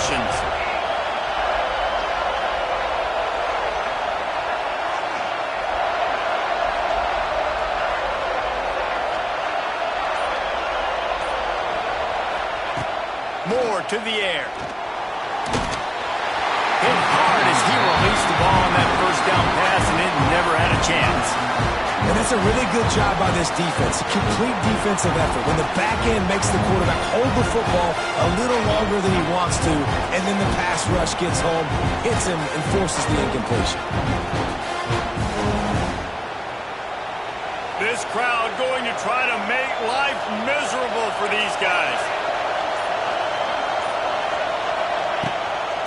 possessions. Moore to the air. Hit hard as he released the ball on that first down pass, and it never had a chance. And that's a really good job by this defense. Complete defensive effort. When the back end makes the quarterback hold the football a little longer than he wants to, and then the pass rush gets home, hits him, and forces the incompletion. This crowd going to try to make life miserable for these guys.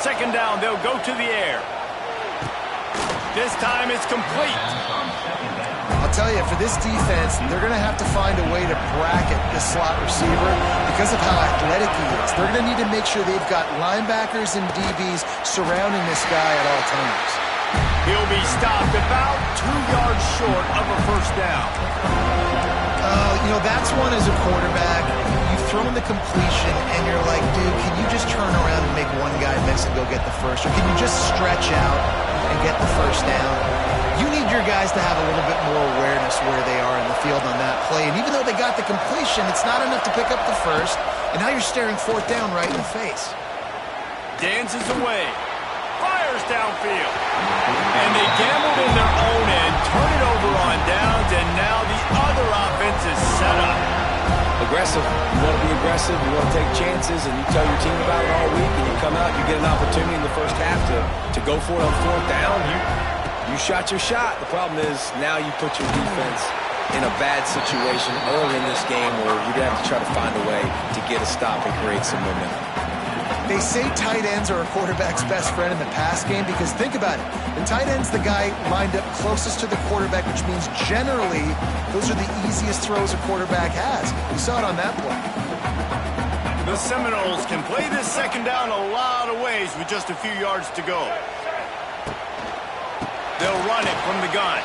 Second down, they'll go to the air. This time it's complete. I'll tell you, for this defense, they're going to have to find a way to bracket this slot receiver because of how athletic he is. They're going to need to make sure they've got linebackers and DBs surrounding this guy at all times. He'll be stopped about 2 yards short of a first down. You know, that's one as a quarterback. You've thrown the completion, and you're like, dude, can you just turn around and make one guy miss and go get the first? Or can you just stretch out and get the first down? You need your guys to have a little bit more awareness where they are in the field on that play. And even though they got the completion, it's not enough to pick up the first. And now you're staring fourth down right in the face. Dances away. Fires downfield. And they gambled in their own end, turn it over on downs, and now the other offense is set up. Aggressive. You want to be aggressive. You want to take chances, and you tell your team about it all week, and you come out, you get an opportunity in the first half to go for it on fourth down. You shot your shot. The problem is now you put your defense in a bad situation early in this game where you're going to have to try to find a way to get a stop and create some momentum. They say tight ends are a quarterback's best friend in the pass game because think about it. The tight end's the guy lined up closest to the quarterback, which means generally those are the easiest throws a quarterback has. We saw it on that play. The Seminoles can play this second down a lot of ways with just a few yards to go. They'll run it from the gun.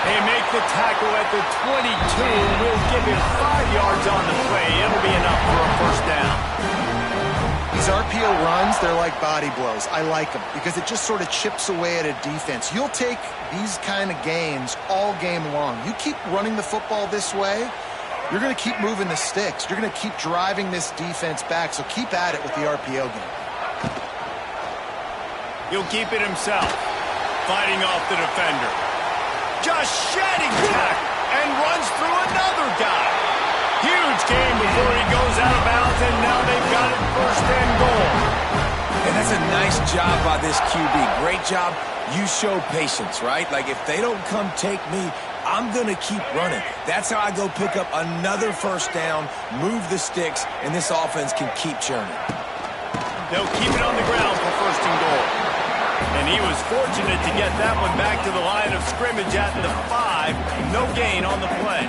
They make the tackle at the 22. We'll give it 5 yards on the play. It'll be enough for a first down. These RPO runs, they're like body blows. I like them because it just sort of chips away at a defense. You'll take these kind of games all game long. You keep running the football this way, you're going to keep moving the sticks. You're going to keep driving this defense back, so keep at it with the RPO game. He'll keep it himself, fighting off the defender. Just shedding tackle and runs through another guy. Huge game before he goes out of bounds, and now they've got it first and goal. And that's a nice job by this QB. Great job. You show patience, right? Like, if they don't come take me, I'm going to keep running. That's how I go pick up another first down, move the sticks, and this offense can keep churning. They'll keep it on the ground for first and goal. And he was fortunate to get that one back to the line of scrimmage at the 5. No gain on the play.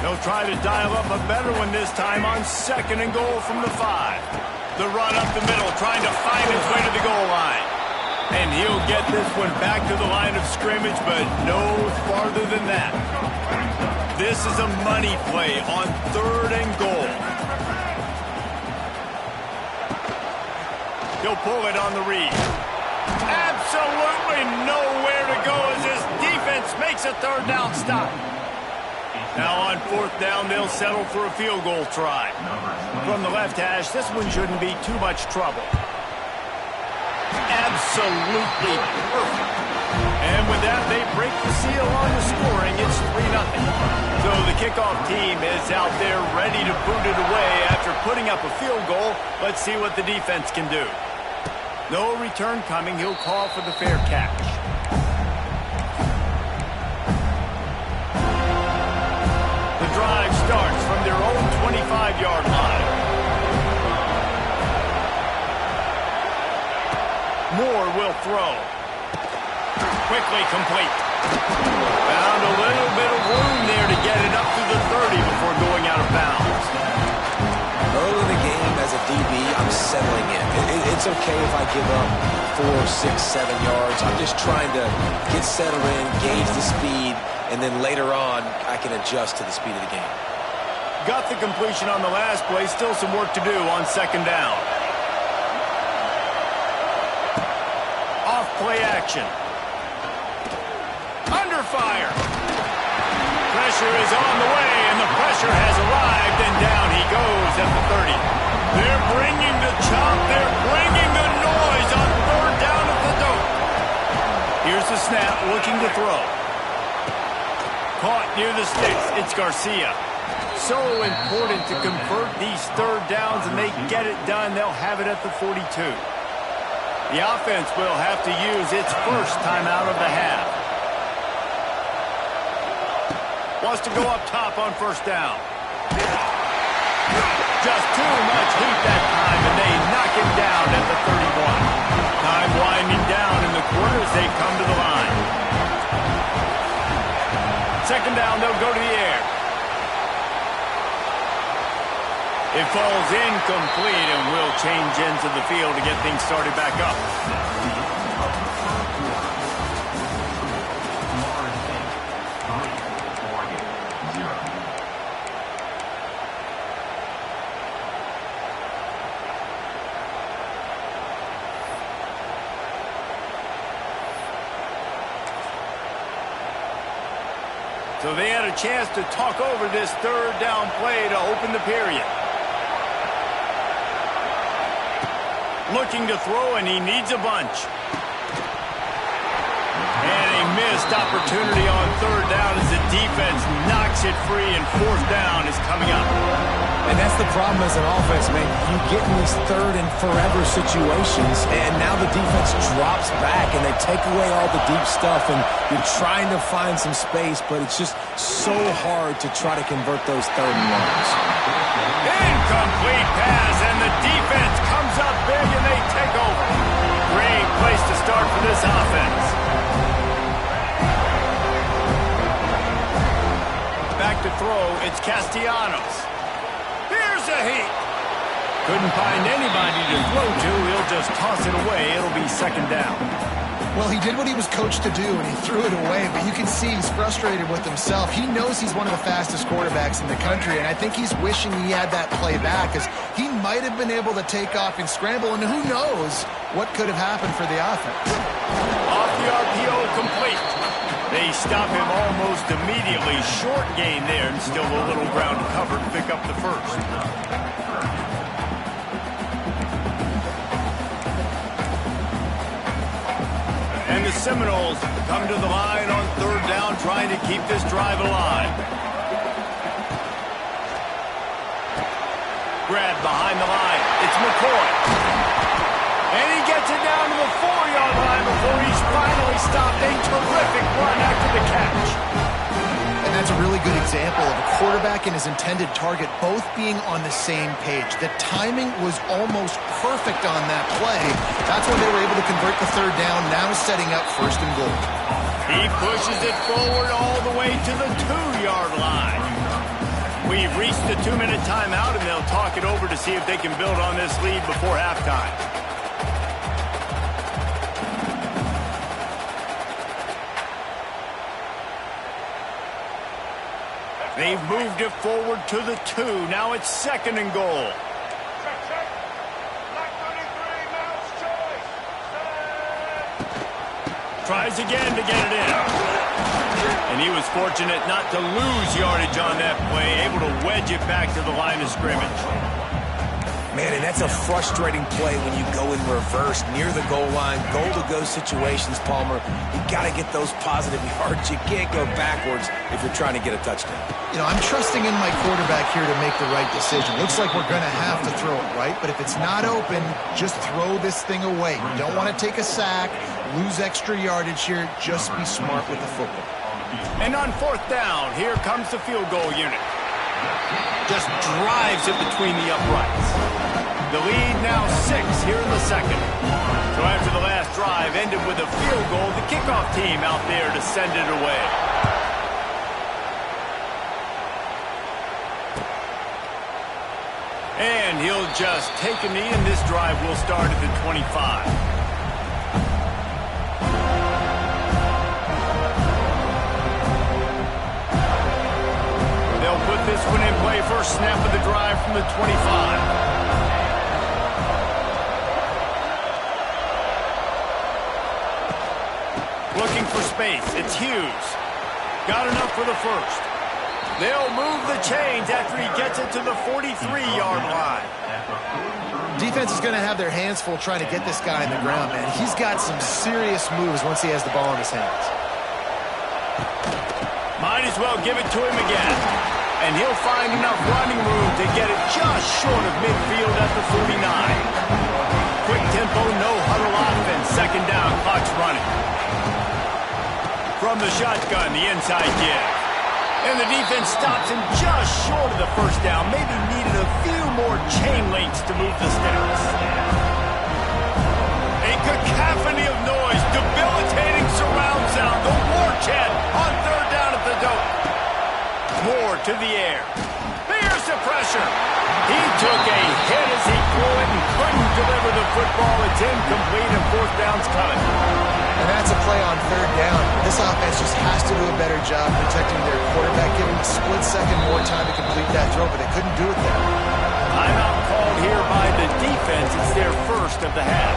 They'll try to dial up a better one this time on second and goal from the 5. The run up the middle, trying to find his way to the goal line. And he'll get this one back to the line of scrimmage, but no farther than that. This is a money play on third and goal. He'll pull it on the read. Absolutely nowhere to go as this defense makes a third down stop. Now on fourth down, they'll settle for a field goal try. From the left hash, this one shouldn't be too much trouble. Absolutely perfect. And with that, they break the seal on the scoring. It's 3-0. So the kickoff team is out there ready to boot it away after putting up a field goal. Let's see what the defense can do. No return coming. He'll call for the fair catch. The drive starts from their own 25-yard line. Moore will throw. Quickly complete. Found a little bit of room there to get it up to the 30 before going out of bounds. Early in the game, as a DB, I'm settling in. It's okay if I give up 4, 6, 7 yards. I'm just trying to get settled in, gauge the speed, and then later on, I can adjust to the speed of the game. Got the completion on the last play. Still some work to do on second down. Off play action. Under fire. Pressure is on the way, and the pressure has arrived, and down he goes at the 30. They're bringing the chop. They're bringing the noise on third down at the dope. Here's the snap, looking to throw. Caught near the sticks. It's Garcia. So important to convert these third downs, and they get it done. They'll have it at the 42. The offense will have to use its first timeout of the half. Wants to go up top on first down. Just too much heat that time, and they knock him down at the 31. Time winding down in the quarter as they come to the line. Second down, they'll go to the air. It falls incomplete, and will change ends of the field to get things started back up. So they had a chance to talk over this third down play to open the period. Looking to throw, and he needs a bunch. And a missed opportunity on third down as the defense knocks it free, and fourth down is coming up. And that's the problem as an offense, man. You get in these third and forever situations, and now the defense drops back, and they take away all the deep stuff, and you're trying to find some space, but it's just so hard to try to convert those third and longs. Incomplete pass, and the defense comes up big, and they take over. Great place to start for this offense. Back to throw, it's Castellanos. Here's a heat. Couldn't find anybody to throw to. He'll just toss it away. It'll be second down. Well, he did what he was coached to do, and he threw it away, but you can see he's frustrated with himself. He knows he's one of the fastest quarterbacks in the country, and I think he's wishing he had that play back, because he might have been able to take off and scramble, and who knows what could have happened for the offense. Off the RPO, complete. They stop him almost immediately. Short gain there, and still a little ground to cover to pick up the first. And the Seminoles come to the line on third down, trying to keep this drive alive. Grab behind the line. It's McCoy. And he gets it down to the 4-yard line before he's finally stopped. A terrific run after the catch. And that's a really good example of a quarterback and his intended target both being on the same page. The timing was almost perfect on that play. That's when they were able to convert the third down, now setting up first and goal. He pushes it forward all the way to the 2-yard line. We've reached the 2-minute timeout, and they'll talk it over to see if they can build on this lead before halftime. They've moved it forward to the 2. Now it's second and goal. Tries again to get it in. And he was fortunate not to lose yardage on that play, able to wedge it back to the line of scrimmage. Man, and that's a frustrating play when you go in reverse near the goal line, goal-to-go situations, Palmer. You got to get those positive yards. You can't go backwards if you're trying to get a touchdown. You know, I'm trusting in my quarterback here to make the right decision. Looks like we're going to have to throw it, right? But if it's not open, just throw this thing away. You don't want to take a sack, lose extra yardage here. Just be smart with the football. And on fourth down, here comes the field goal unit. Just drives it between the uprights. The lead now 6 here in the second. So after the last drive ended with a field goal, the kickoff team out there to send it away. And he'll just take a knee, and this drive will start at the 25. They'll put this one in play first snap of the drive from the 25. Looking for space. It's Hughes. Got enough for the first. They'll move the chains after he gets it to the 43-yard line. Defense is going to have their hands full trying to get this guy on the ground, man. He's got some serious moves once he has the ball in his hands. Might as well give it to him again. And he'll find enough running room to get it just short of midfield at the 49. Quick tempo, no huddle offense. Second down, clock's running. From the shotgun, the inside give. And the defense stops him just short of the first down. Maybe needed a few more chain links to move the sticks. A cacophony of noise, debilitating surround sound. The war chant on third down at the dope. Moore to the air. There's the pressure. He took a hit as he threw it and couldn't deliver the football. It's incomplete and fourth down's coming. And that's a play on third down. This offense just has to do a better job protecting their quarterback, giving him a split second more time to complete that throw, but they couldn't do it there. Timeout called here by the defense. It's their first of the half.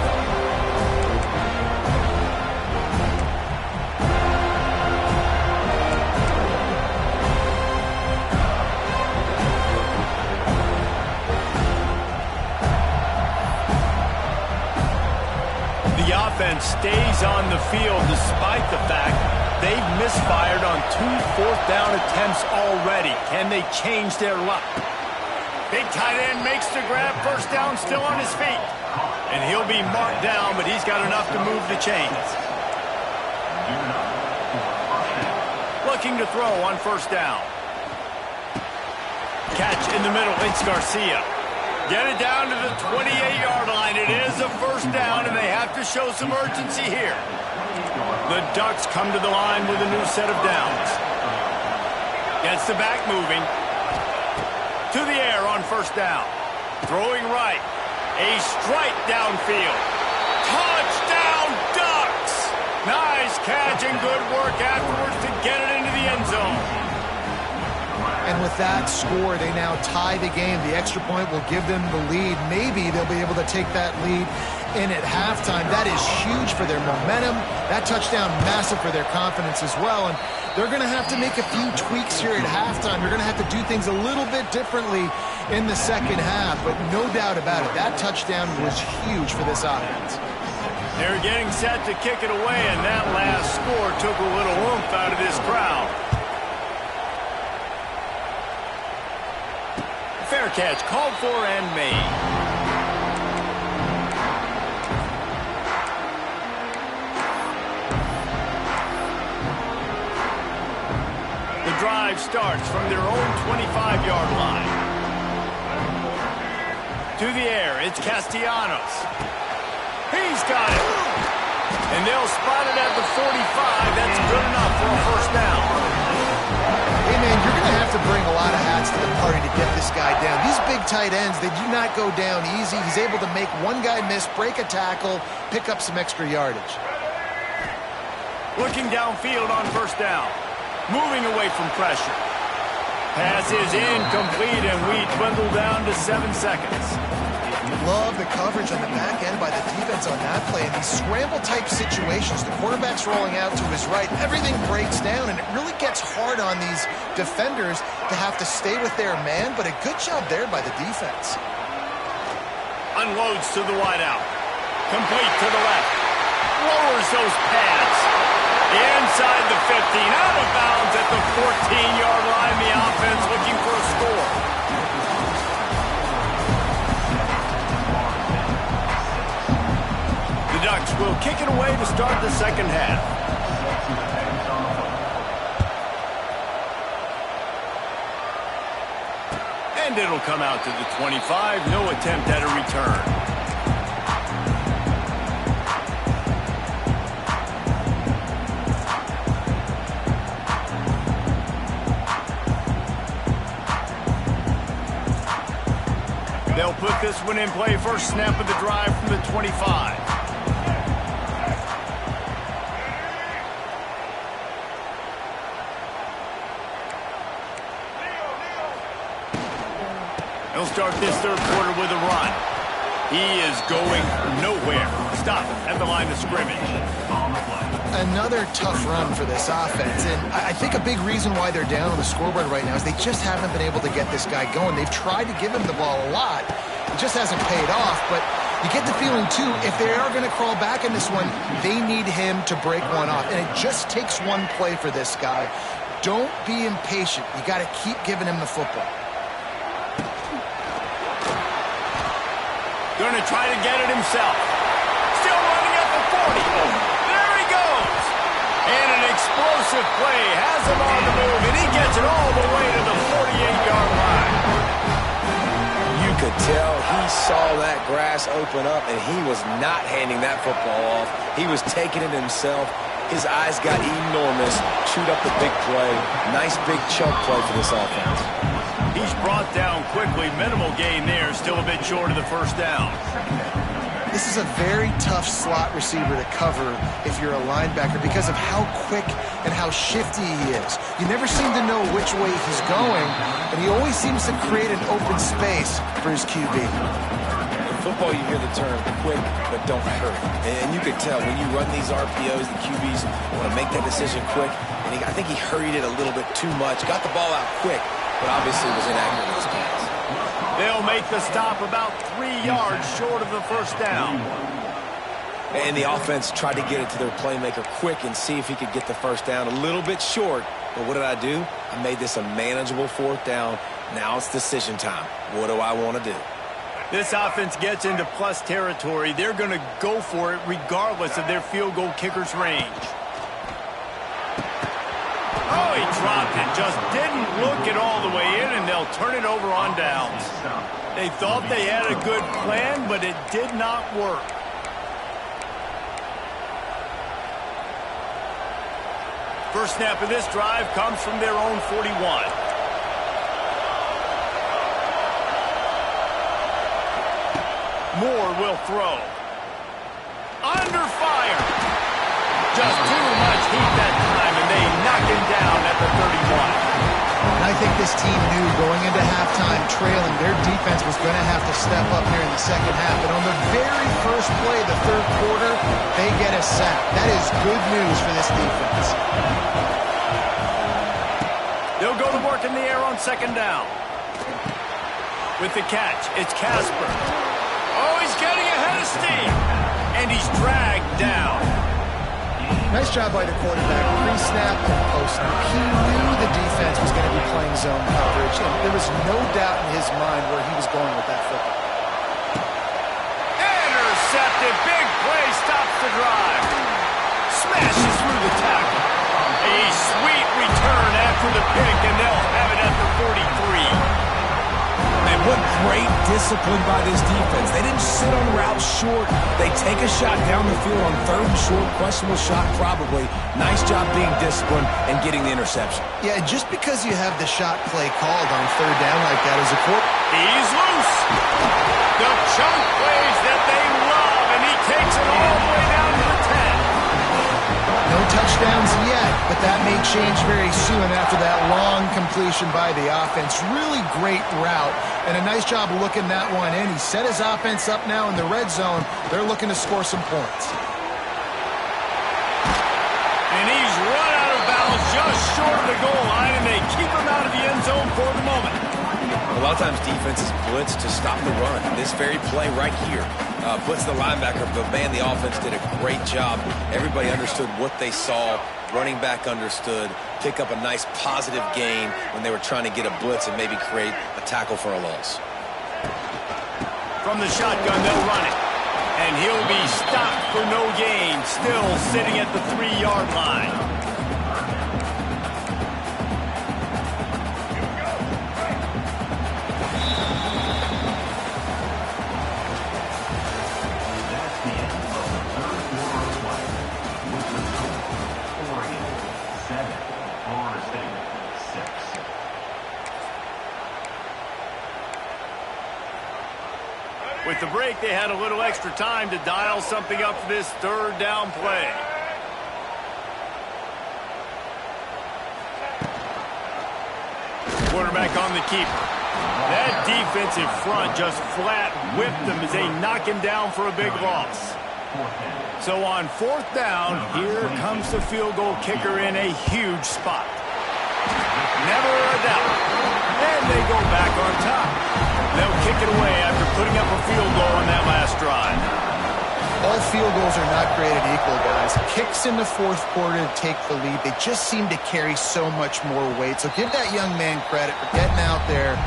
The offense stays on the field despite the fact they've misfired on 2 fourth-down attempts already. Can they change their luck? Big tight end makes the grab. First down, still on his feet. And he'll be marked down, but he's got enough to move the chains. Looking to throw on first down. Catch in the middle. It's Garcia. Get it down to the 28-yard line. It is a first down, and they have to show some urgency here. The Ducks come to the line with a new set of downs. Gets the back moving. To the air on first down. Throwing right. A strike downfield. Touchdown, Ducks! Nice catch and good work afterwards to get it into the end zone. And with that score, they now tie the game. The extra point will give them the lead. Maybe they'll be able to take that lead in at halftime. That is huge for their momentum. That touchdown, massive for their confidence as well. And they're going to have to make a few tweaks here at halftime. They're going to have to do things a little bit differently in the second half. But no doubt about it, that touchdown was huge for this offense. They're getting set to kick it away, and that last score took a little oomph out of this crowd. Fair catch, called for and made. The drive starts from their own 25-yard line. To the air, it's Castellanos. He's got it. And they'll spot it at the 45. That's good enough for a first down. Hey, man, you're going to have to bring a lot of hats to the party to get this guy down. These big tight ends, they do not go down easy. He's able to make one guy miss, break a tackle, pick up some extra yardage. Looking downfield on first down. Moving away from pressure. Pass is incomplete, and we dwindle down to 7 seconds. Love the coverage on the back end by the defense on that play. In these scramble-type situations, the quarterback's rolling out to his right. Everything breaks down, and it really gets hard on these defenders to have to stay with their man, but a good job there by the defense. Unloads to the wideout. Complete to the left. Lowers those pads. Inside the 15. Out of bounds at the 14-yard line. The offense looking for a score. The Ducks will kick it away to start the second half. And it'll come out to the 25. No attempt at a return. They'll put this one in play. First snap of the drive from the 25. He'll start this third quarter with a run. He is going nowhere. Stop at the line of scrimmage. Another tough run for this offense, and I think a big reason why they're down on the scoreboard right now is they just haven't been able to get this guy going. They've tried to give him the ball a lot. It just hasn't paid off, but you get the feeling, too, if they are going to crawl back in this one, they need him to break one off, and it just takes one play for this guy. Don't be impatient. You got to keep giving him the football. Going to try to get it himself. Still running at the 40. There he goes. And an explosive play has him on the move, and he gets it all the way to the 48-yard line. You could tell he saw that grass open up, and he was not handing that football off. He was taking it himself. His eyes got enormous, chewed up the big play. Nice big chunk play for this offense. He's brought down quickly. Minimal gain there. Still a bit short of the first down. This is a very tough slot receiver to cover if you're a linebacker because of how quick and how shifty he is. You never seem to know which way he's going, and he always seems to create an open space for his QB. In football, you hear the term quick, but don't hurry. And you could tell when you run these RPOs, the QBs want to make that decision quick. And I think he hurried it a little bit too much. Got the ball out quick, but obviously was inaccurate in his pass. They'll make the stop about 3 yards short of the first down. And the offense tried to get it to their playmaker quick and see if he could get the first down. A little bit short, but what did I do? I made this a manageable fourth down. Now it's decision time. What do I want to do? This offense gets into plus territory. They're going to go for it regardless of their field goal kicker's range. Oh, he dropped it. Just didn't look it all the way in, and they'll turn it over on downs. They thought they had a good plan, but it did not work. First snap of this drive comes from their own 41. Moore will throw. Under fire. Just too much heat that time, and they knock him down at the 31. And I think this team knew going into halftime trailing, their defense was going to have to step up here in the second half. And on the very first play of the third quarter, they get a sack. That is good news for this defense. They'll go to work in the air on second down. With the catch, it's Casper. Oh, he's getting ahead of steam. And he's dragged down. Nice job by the quarterback, pre-snap and post-snap. He knew the defense was going to be playing zone coverage, and there was no doubt in his mind where he was going with that football. Intercepted. Big play stops the drive. Smashes through the tackle. A sweet return after the pick, and they'll have it at the 43. And what great discipline by this defense. They didn't sit on route short. They take a shot down the field on third and short, questionable shot probably. Nice job being disciplined and getting the interception. Yeah, just because you have the shot play called on third down like that as a quarterback. He's loose. The chunk plays that they love, and he takes it all the way down to the 10. No touchdowns yet, but that may change very soon after that long completion by the offense. Really great route, and a nice job of looking that one in. He set his offense up now in the red zone. They're looking to score some points. And he's run out of bounds just short of the goal line, and they keep him out of the end zone for the moment. A lot of times defenses blitz to stop the run. This very play right here blitz the linebacker, but man, the offense did a great job. Everybody understood what they saw. Running back understood. Pick up a nice positive gain when they were trying to get a blitz and maybe create a tackle for a loss. From the shotgun, they'll run it. And he'll be stopped for no gain, still sitting at the 3-yard line. With the break, they had a little extra time to dial something up for this third down play. Quarterback on the keeper. That defensive front just flat whipped them as they knock him down for a big loss. So on 4th down, here comes the field goal kicker in a huge spot. Never a doubt. And they go back on top. They'll kick it away after putting up a field goal on that last drive. All field goals are not created equal, guys. Kicks in the 4th quarter to take the lead. They just seem to carry so much more weight. So give that young man credit for getting out there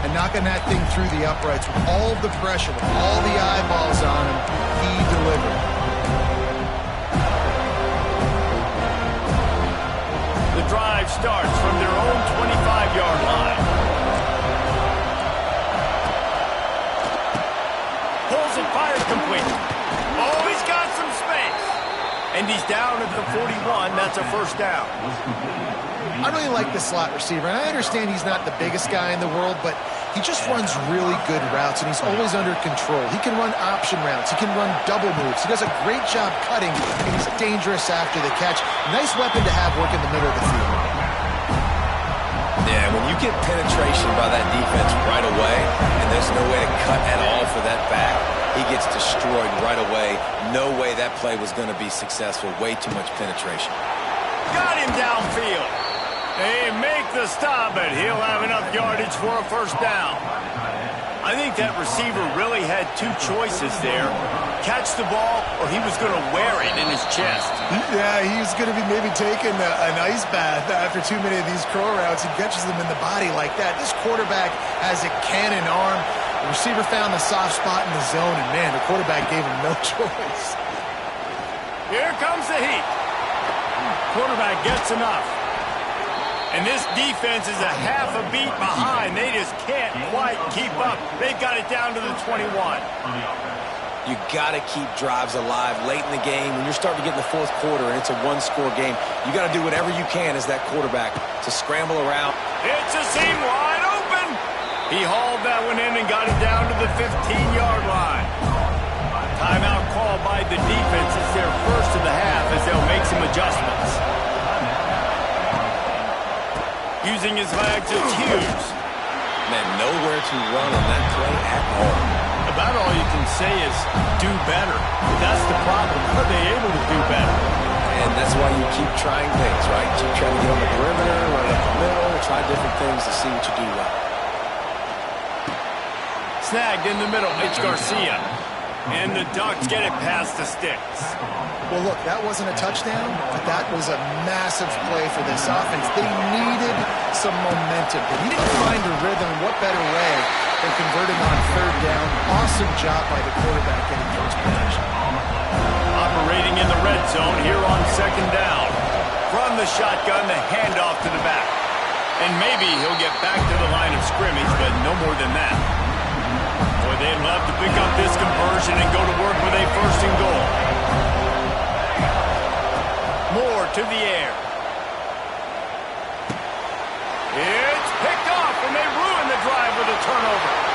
and knocking that thing through the uprights with all of the pressure, with all the eyeballs on him. He delivered. The drive starts from their own 25-yard line. Pulls it, fires complete. Oh, he's got some space. And he's down at the 41. That's a first down. I really like the slot receiver, and I understand he's not the biggest guy in the world, but he just runs really good routes, and he's always under control. He can run option routes. He can run double moves. He does a great job cutting, and he's dangerous after the catch. Nice weapon to have working the middle of the field. Yeah, when you get penetration by that defense right away, and there's no way to cut at all for that back, he gets destroyed right away. No way that play was going to be successful. Way too much penetration. Got him downfield. They make the stop, but he'll have enough yardage for a first down. I think that receiver really had two choices there. Catch the ball, or he was going to wear it in his chest. Yeah, he's going to be maybe taking an ice bath after too many of these curl routes. He catches them in the body like that. This quarterback has a cannon arm. The receiver found the soft spot in the zone, and, man, the quarterback gave him no choice. Here comes the heat. Quarterback gets enough. And this defense is a half a beat behind. They just can't quite keep up. They've got it down to the 21. You got to keep drives alive late in the game. When you're starting to get in the 4th quarter and it's a one-score game, you got to do whatever you can as that quarterback to scramble around. It's a seam wide open. He hauled that one in and got it down to the 15-yard line. Timeout called by the defense. It's their first of the half as they'll make some adjustments. Using his legs, it's Hughes. Man, nowhere to run on that play at all. About all you can say is do better. But that's the problem. Are they able to do better? And that's why you keep trying things, right? Keep trying to get on the perimeter, run up the middle, try different things to see what you do well. Snagged in the middle, it's Garcia. And the Ducks get it past the sticks. Well, look, that wasn't a touchdown, but that was a massive play for this offense. They needed some momentum. They needed to find a rhythm. What better way than converting on 3rd down? Awesome job by the quarterback getting through his protection. Operating in the red zone here on 2nd down. From the shotgun, the handoff to the back. And maybe he'll get back to the line of scrimmage, but no more than that. Boy, they'd love to pick up this conversion and go to work with a 1st and goal. Moore to the air. It's picked off, and they ruin the drive with a turnover.